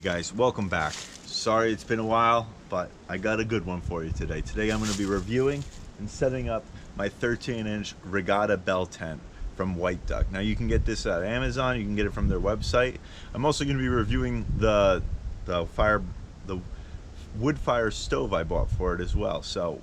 Guys, welcome back. Sorry it's been a while, but I got a good one for you today. Today I'm going to be reviewing and setting up my 13-inch Regatta bell tent from White Duck. Now you can get this at Amazon, you can get it from their website. I'm also going to be reviewing the wood fire stove I bought for it as well. So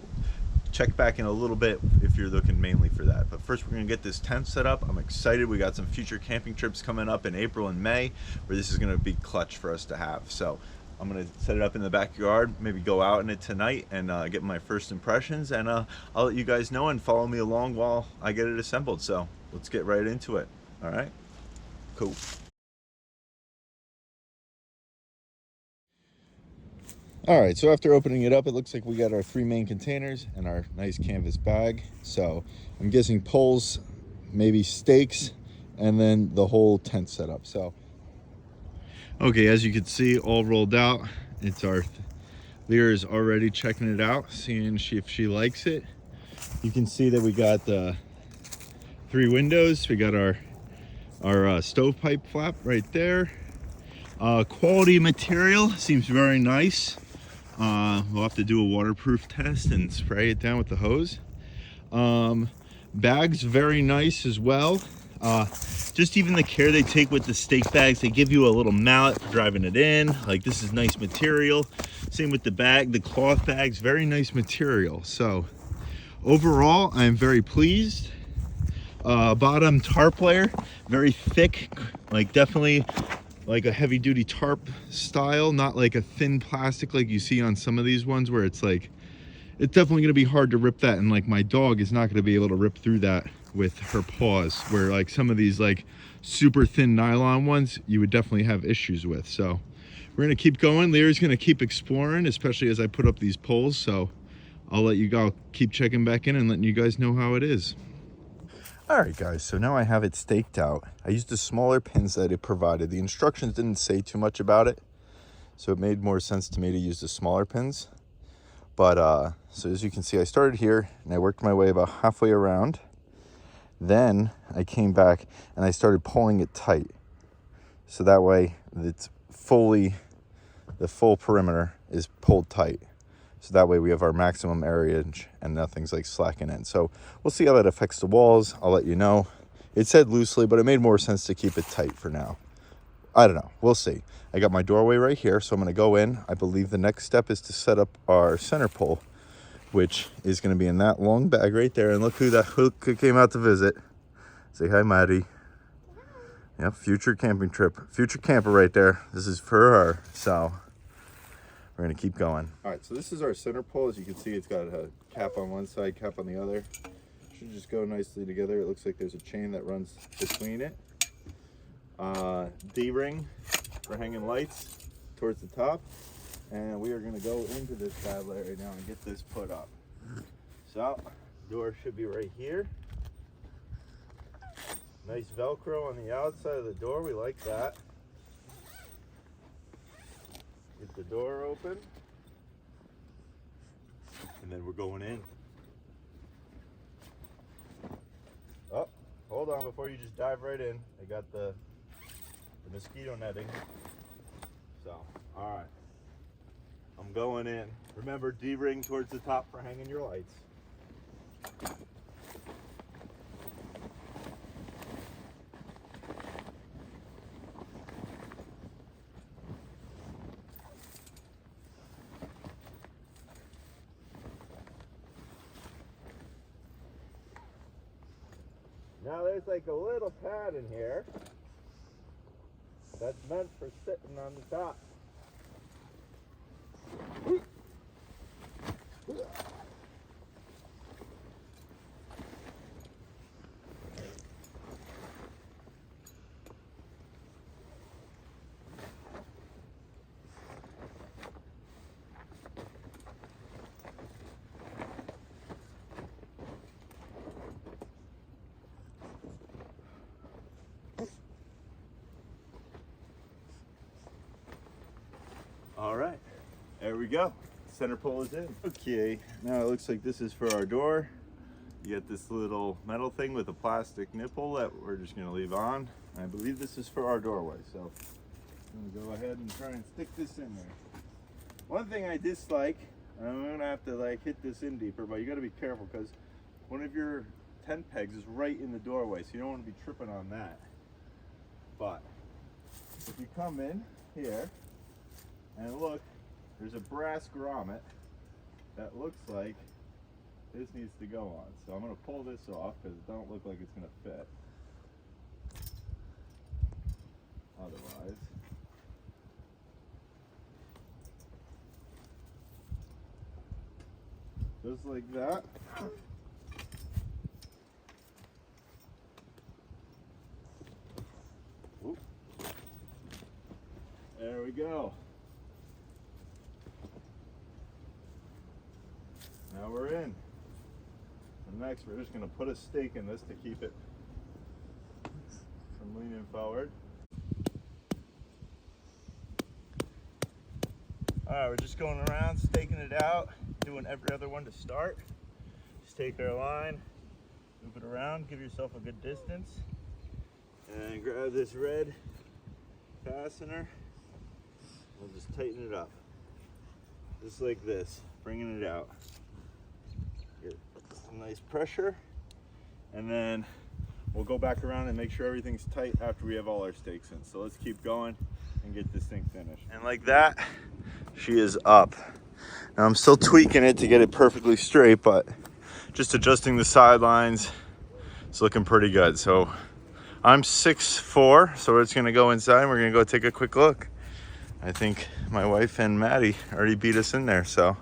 check back in a little bit if you're looking mainly for that. But first we're gonna get this tent set up. I'm excited. We got some future camping trips coming up in April and May where this is gonna be clutch for us to have. So I'm gonna set it up in the backyard, maybe go out in it tonight and get my first impressions, and I'll let you guys know and follow me along while I get it assembled. So let's get right into it. All right, cool. All right, so after opening it up, it looks like we got our 3 main containers and our nice canvas bag. So I'm guessing poles, maybe stakes, and then the whole tent setup. So, okay, as you can see, all rolled out. It's our Lear is already checking it out, seeing if she likes it. You can see that we got the 3 windows. We got our stovepipe flap right there. Quality material, seems very nice. We'll have to do a waterproof test and spray it down with the hose. Bags, very nice as well. Just even the care they take with the stake bags. They give you a little mallet for driving it in. Like, this is nice material. Same with the bag, the cloth bags, very nice material. So overall, I'm very pleased. Bottom tarp layer, very thick, like definitely like a heavy duty tarp style, not like a thin plastic like you see on some of these ones where it's like, it's definitely gonna be hard to rip that, and like my dog is not gonna be able to rip through that with her paws, where like some of these like super thin nylon ones you would definitely have issues with. So we're gonna keep going. Lear's gonna keep exploring, especially as I put up these poles. So I'll let you go, keep checking back in and letting you guys know how it is. All right, guys, so now I have it staked out. I used the smaller pins that it provided. The instructions didn't say too much about it, so it made more sense to me to use the smaller pins. But so as you can see, I started here and I worked my way about halfway around. Then I came back and I started pulling it tight, so that way it's the full perimeter is pulled tight. So that way we have our maximum area and nothing's like slacking in. So we'll see how that affects the walls. I'll let you know. It said loosely, but it made more sense to keep it tight for now. I don't know, we'll see. I got my doorway right here, so I'm gonna go in. I believe the next step is to set up our center pole, which is gonna be in that long bag right there. And look who came out to visit. Say hi, Maddie. Yep, future camping trip. Future camper right there. This is for her, so we're gonna keep going. All right, so this is our center pole. As you can see, it's got a cap on one side, cap on the other. Should just go nicely together. It looks like there's a chain that runs between it. D-ring for hanging lights towards the top. And we are gonna go into this bad right now and get this put up. So, door should be right here. Nice Velcro on the outside of the door, we like that. Get the door open, and then we're going in. Oh, hold on before you just dive right in. I got the mosquito netting. So, all right, I'm going in. Remember, D-ring towards the top for hanging your lights. Now there's like a little pad in here that's meant for sitting on the top. All right, there we go. Center pole is in. Okay, now it looks like this is for our door. You get this little metal thing with a plastic nipple that we're just gonna leave on. I believe this is for our doorway, so I'm gonna go ahead and try and stick this in there. One thing I dislike, and I'm gonna have to like hit this in deeper, but you gotta be careful because one of your tent pegs is right in the doorway, so you don't want to be tripping on that. But if you come in here and look, there's a brass grommet that looks like this needs to go on. So I'm gonna pull this off because it don't look like it's gonna fit. Otherwise, just like that. Oop. There we go. Now we're in. And next we're just going to put a stake in this to keep it from leaning forward. Alright, we're just going around, staking it out, doing every other one to start. Stake our line, move it around, give yourself a good distance, and grab this red fastener. We'll just tighten it up, just like this, bringing it out. Get some nice pressure, and then we'll go back around and make sure everything's tight after we have all our stakes in. So let's keep going and get this thing finished. And like that, she is up. Now I'm still tweaking it to get it perfectly straight, but just adjusting the sidelines, it's looking pretty good. So I'm 6'4", so we're just gonna go inside and we're gonna go take a quick look. I think my wife and Maddie already beat us in there, so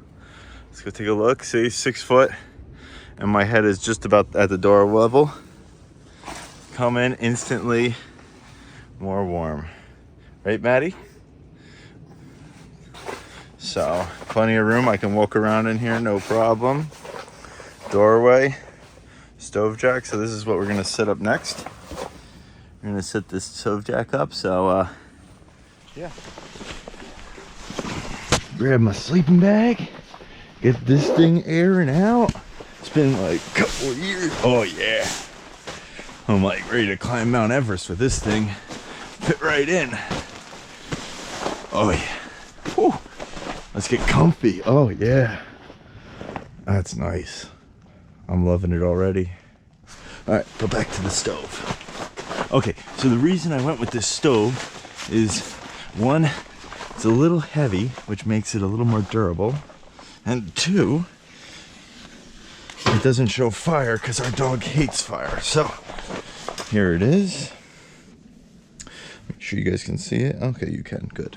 let's go take a look. See, 6 foot, and my head is just about at the door level. Come in instantly more warm. Right, Maddie? So, plenty of room. I can walk around in here, no problem. Doorway, stove jack. So this is what we're gonna set up next. We're gonna set this stove jack up. So, yeah. Grab my sleeping bag. Get this thing airing out. It's been like a couple of years. Oh yeah. I'm like ready to climb Mount Everest with this thing. Fit right in. Oh yeah. Whew. Let's get comfy. Oh yeah. That's nice. I'm loving it already. All right, go back to the stove. Okay, so the reason I went with this stove is, one, it's a little heavy, which makes it a little more durable. And two, it doesn't show fire because our dog hates fire. So here it is. Make sure you guys can see it. Okay, you can. Good.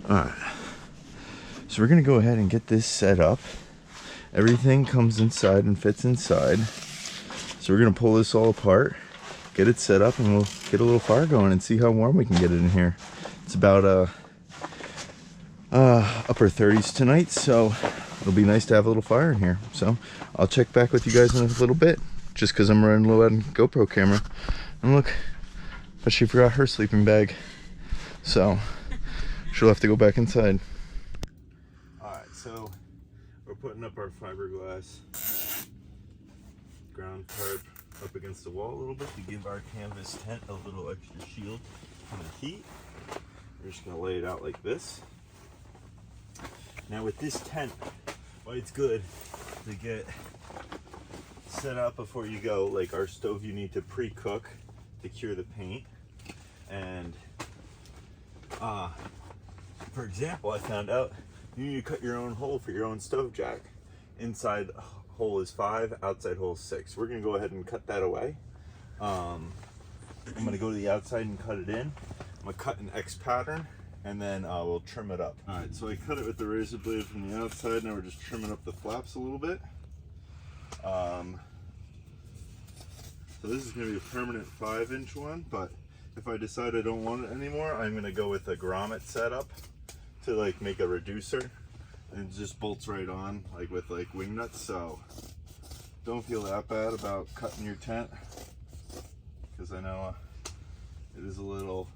All right. So we're gonna go ahead and get this set up. Everything comes inside and fits inside. So we're gonna pull this all apart, get it set up, and we'll get a little fire going and see how warm we can get it in here. It's about upper 30s tonight, so it'll be nice to have a little fire in here. So I'll check back with you guys in a little bit, just because I'm running low on GoPro camera. And look, but she forgot her sleeping bag, so she'll have to go back inside. Alright, so we're putting up our fiberglass ground tarp up against the wall a little bit to give our canvas tent a little extra shield from the heat. We're just going to lay it out like this. Now with this tent, why it's good to get set up before you go, like our stove you need to pre-cook to cure the paint. And for example, I found out you need to cut your own hole for your own stove jack. Inside hole is 5, outside hole is 6. We're gonna go ahead and cut that away. I'm gonna go to the outside and cut it in. I'm gonna cut an X pattern, and then we'll trim it up. All right, so I cut it with the razor blade from the outside. Now we're just trimming up the flaps a little bit. So this is gonna be a permanent 5-inch one, but if I decide I don't want it anymore, I'm gonna go with a grommet setup to like make a reducer, and it just bolts right on like with like wing nuts. So don't feel that bad about cutting your tent, because I know it is a little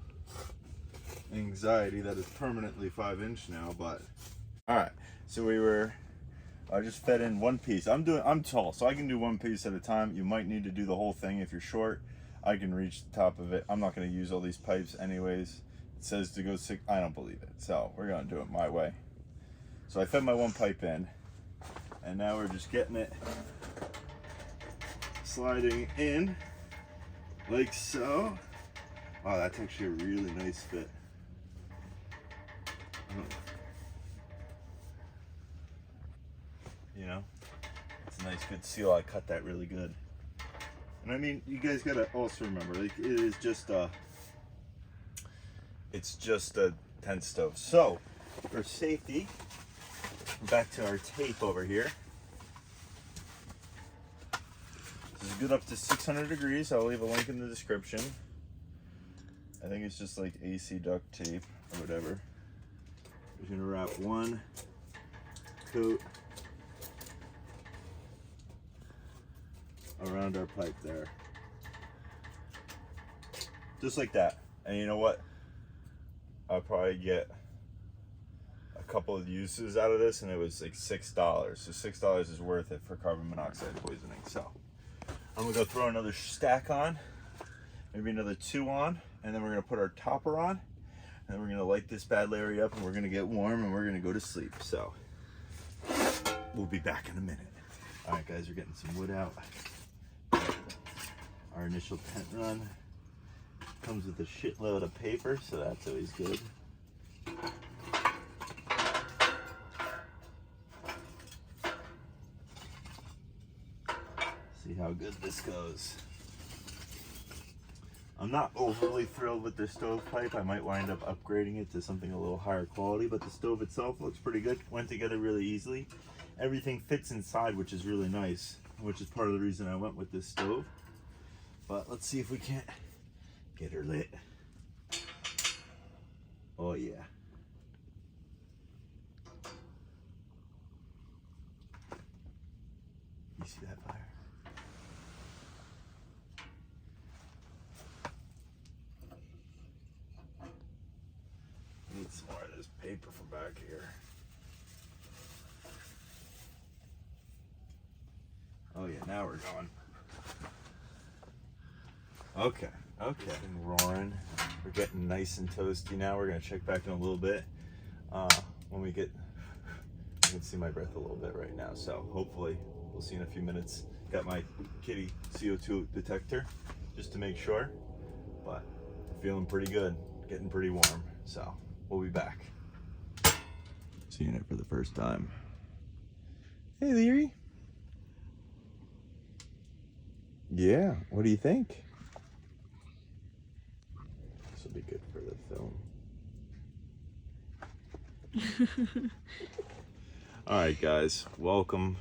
anxiety that is permanently 5-inch now. But all right, so I just fed in one piece. I'm tall, so I can do one piece at a time. You might need to do the whole thing if you're short. I can reach the top of it. I'm not going to use all these pipes anyways. It says to go 6. I don't believe it, so we're gonna do it my way. So I fed my one pipe in, and now we're just getting it sliding in like so. Wow, that's actually a really nice fit. You know, it's a nice good seal. I cut that really good. And I mean, you guys gotta also remember, like, it is just it's just a tent stove. So for safety, back to our tape over here. This is good up to 600 degrees. I'll leave a link in the description. I think it's just like AC duct tape or whatever. We're gonna wrap one coat around our pipe there. Just like that. And you know what? I'll probably get a couple of uses out of this, and it was like $6. So $6 is worth it for carbon monoxide poisoning. So I'm gonna go throw another stack on, maybe another 2 on, and then we're gonna put our topper on, and then we're gonna light this bad Larry up, and we're gonna get warm, and we're gonna go to sleep. So we'll be back in a minute. All right, guys, we're getting some wood out. Our initial tent run comes with a shitload of paper, so that's always good. See how good this goes. I'm not overly thrilled with this stovepipe. I might wind up upgrading it to something a little higher quality, but the stove itself looks pretty good. Went together really easily. Everything fits inside, which is really nice, which is part of the reason I went with this stove. But let's see if we can't get her lit. Oh yeah. You see that fire? Need some more of this paper from back here. Oh yeah, now we're going. Okay, okay. And roaring. We're getting nice and toasty now. We're gonna check back in a little bit. When we get, you can see my breath a little bit right now. So hopefully we'll see in a few minutes. Got my kitty CO2 detector just to make sure, but feeling pretty good, getting pretty warm. So we'll be back. Seeing it for the first time. Hey, Leary. Yeah, what do you think? This will be good for the film. All right, guys, welcome.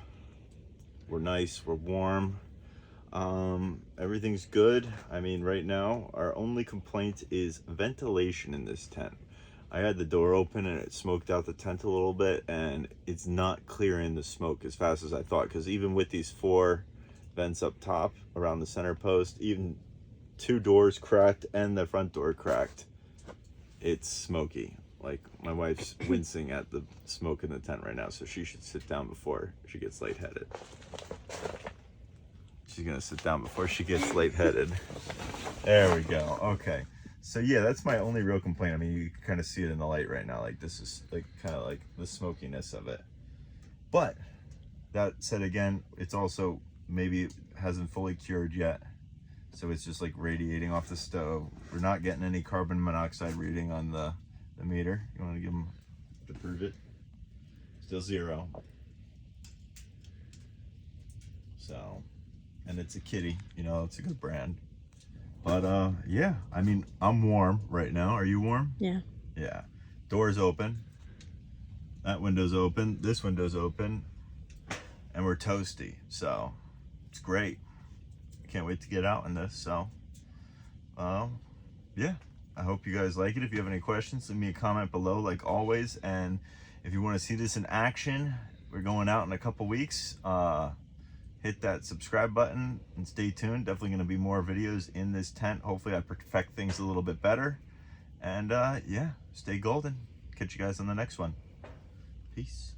We're nice, we're warm. Everything's good. I mean, right now, our only complaint is ventilation in this tent. I had the door open and it smoked out the tent a little bit, and it's not clearing the smoke as fast as I thought, because even with these 4 vents up top around the center post, even 2 doors cracked and the front door cracked, it's smoky. Like, my wife's wincing at the smoke in the tent right now, so she should sit down before she gets lightheaded. She's gonna sit down before she gets lightheaded. There we go. Okay, so yeah, that's my only real complaint. I mean, you can kind of see it in the light right now. Like, this is like kind of like the smokiness of it. But that said, again, it's also maybe it hasn't fully cured yet, so it's just like radiating off the stove. We're not getting any carbon monoxide reading on the meter. You want to give them to prove it? Still 0. So, and it's a kitty, you know, it's a good brand. But yeah, I mean, I'm warm right now. Are you warm? Yeah. Yeah. Door's open. That window's open. This window's open. And we're toasty. So it's great. Can't wait to get out in this. So yeah, I hope you guys like it. If you have any questions, leave me a comment below like always. And if you want to see this in action, we're going out in a couple weeks. Hit that subscribe button and stay tuned. Definitely going to be more videos in this tent. Hopefully I perfect things a little bit better. And yeah, stay golden. Catch you guys on the next one. Peace.